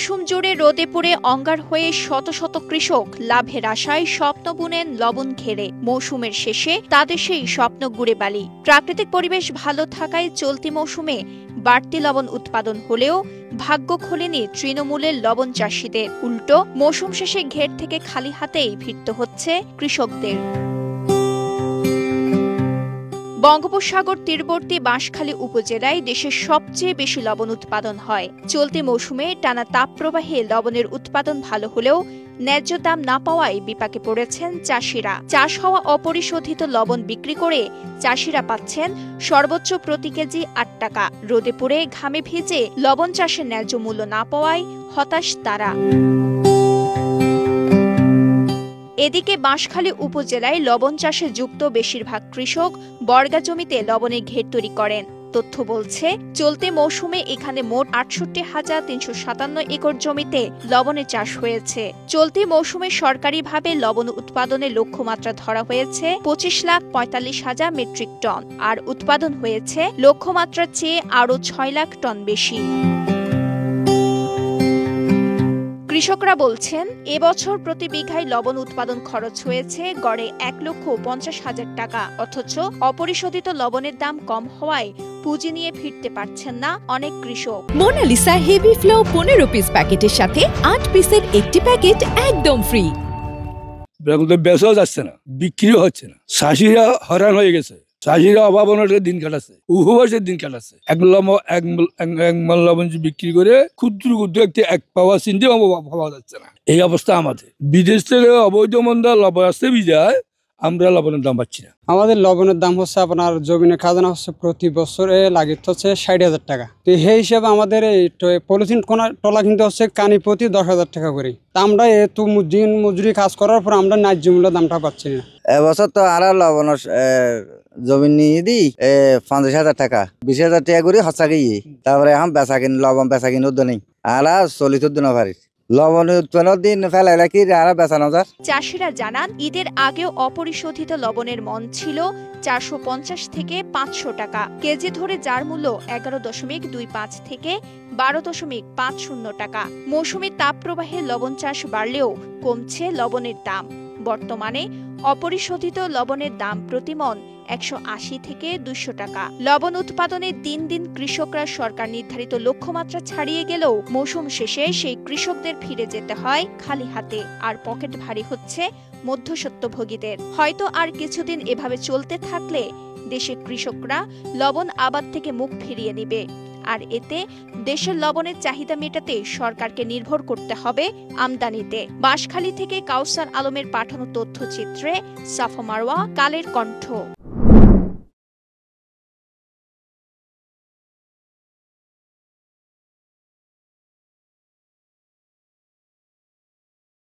মৌসুম জুড়ে রোদে পুড়ে অঙ্গার হয়ে শত শত কৃষক লাভের আশায় স্বপ্ন বুনেন লবণ ঘেরে। মৌসুমের শেষে তাদের সেই স্বপ্ন গুড়ে বালি। প্রাকৃতিক পরিবেশ ভালো থাকায় চলতি মৌসুমে বাড়তি লবণ উৎপাদন হলেও ভাগ্য খোলেনি তৃণমূলের লবণ চাষিদের। উল্টো মৌসুম শেষে ঘের থেকে খালি হাতেই ফিরতে হচ্ছে কৃষকদের। বঙ্গোপসাগর তীরবর্তী বাঁশখালী উপজেলায় দেশের সবচেয়ে বেশি লবণ উৎপাদন হয়। চলতি মৌসুমে টানা তাপপ্রবাহে লবণের উৎপাদন ভালো হলেও ন্যায্য দাম না পাওয়ায় বিপাকে পড়েছেন চাষিরা। চাষ হওয়া অপরিশোধিত লবণ বিক্রি করে চাষিরা পাচ্ছেন সর্বোচ্চ প্রতি কেজি ৮ টাকা। রোদে পুড়ে ঘামে ভিজে লবণ চাষের ন্যায্য মূল্য না পাওয়ায় হতাশ তারা। এদিকে বাঁশখালী উপজেলায় লবণ চাষে যুক্ত বেশিরভাগ কৃষক বর্গা জমিতে লবণের ঘের তৈরি করেন। তথ্য বলছে, চলতি মৌসুমে এখানে মোট ৬৮,৩৫৭ একর জমিতে লবণের চাষ হয়েছে। চলতি মৌসুমে সরকারিভাবে লবণ উৎপাদনের লক্ষ্যমাত্রা ধরা হয়েছে ২৫,৪৫,০০০ মেট্রিক টন, আর উৎপাদন হয়েছে লক্ষ্যমাত্রার চেয়ে আরও ৬ লাখ টন বেশি। কৃষকরা বলছেন, এবছর প্রতি বিঘায় লবণ উৎপাদন খরচ হয়েছে গড়ে ১,৫০,০০০ টাকা। অথচ অপরিশোধিত লবণের দাম কম হওয়ায় পুঁজি নিয়ে ফিরতে পারছেন না অনেক কৃষক। মোনালিসা হেভি ফ্লো ১৫ পিস প্যাকেটের সাথে ৮ পিসের একটি প্যাকেট একদম ফ্রি। বেচাও যাচ্ছে না, বিক্রিও হচ্ছে না, চাষিরা হয়রান হয়ে গেছে। চাষিরা অভাব অনটনে দিন কাটাচ্ছে, উপবাসের দিন কাটাচ্ছে। এক মন লবণ বিক্রি করে ক্ষুদ্র ক্ষুদ্র এক পাওয়া চিনতে পাওয়া যাচ্ছে না। এই অবস্থা আমাদের। বিদেশ থেকে অবৈধ মন্দা লবণ আসতে বিজায় আমরা লবণের দাম পাচ্ছি না। আমাদের লবণের দাম হচ্ছে আপনার জমিনের খাজনা হচ্ছে প্রতি বছরে লাগিত হচ্ছে ৬০,০০০ টাকা। তো সেই হিসাবে আমাদের এই পলিথিন টলা কিনতে হচ্ছে কানি প্রতি ১০,০০০ টাকা করে। তা আমরা এত দিন মজুরি কাজ করার পর আমরা ন্যায্য মূল্য দামটা পাচ্ছি না। এবছর তো আর লবণের জমি নিয়ে দিই ৫০,০০০ টাকা ২০,০০০ টাকা করে হচ্ছে। তারপরে এখন বেচা কিনি লবণ বেচা কিনি উদ্যোগ নেই আর চলিত উদ্যোগ পারি। লবণ উৎপন্নের দিন ফেলাইলে কি আর বেচানো যায়। চাষিরা জানান, ঈদের আগেও অপরিশোধিত লবণের মন ছিল ৪৫০ থেকে ৫০০ টাকা কেজি ধরে, যার মূল্য ১১.২৫ থেকে ১২.৫০ টাকা। মৌসুমী তাপপ্রবাহে লবণ চাষ বাড়লেও কমছে লবণের দাম। বর্তমানে অপরিশোধিত লবণের দাম প্রতি মন ১৮০ থেকে ২০০ টাকা। লবণ উৎপাদনে দিন দিন কৃষকরা সরকার নির্ধারিত লক্ষ্যমাত্রা ছাড়িয়ে গেলেও মৌসুম শেষে সেই কৃষকদের ফিরে যেতে হয় খালি হাতে, আর পকেট ভারী হচ্ছে মধ্যস্বত্বভোগীদের। হয়তো আর কিছুদিন এভাবে চলতে থাকলে দেশের কৃষকরা লবণ আবাদ থেকে মুখ ফিরিয়ে নেবে, আর এতে দেশের লবণের চাহিদা মেটাতে সরকারকে নির্ভর করতে হবে আমদানিতে। বাঁশখালী থেকে কাউসার আলমের পাঠানো তথ্যচিত্রে সাফা মারওয়া, কালের কণ্ঠ।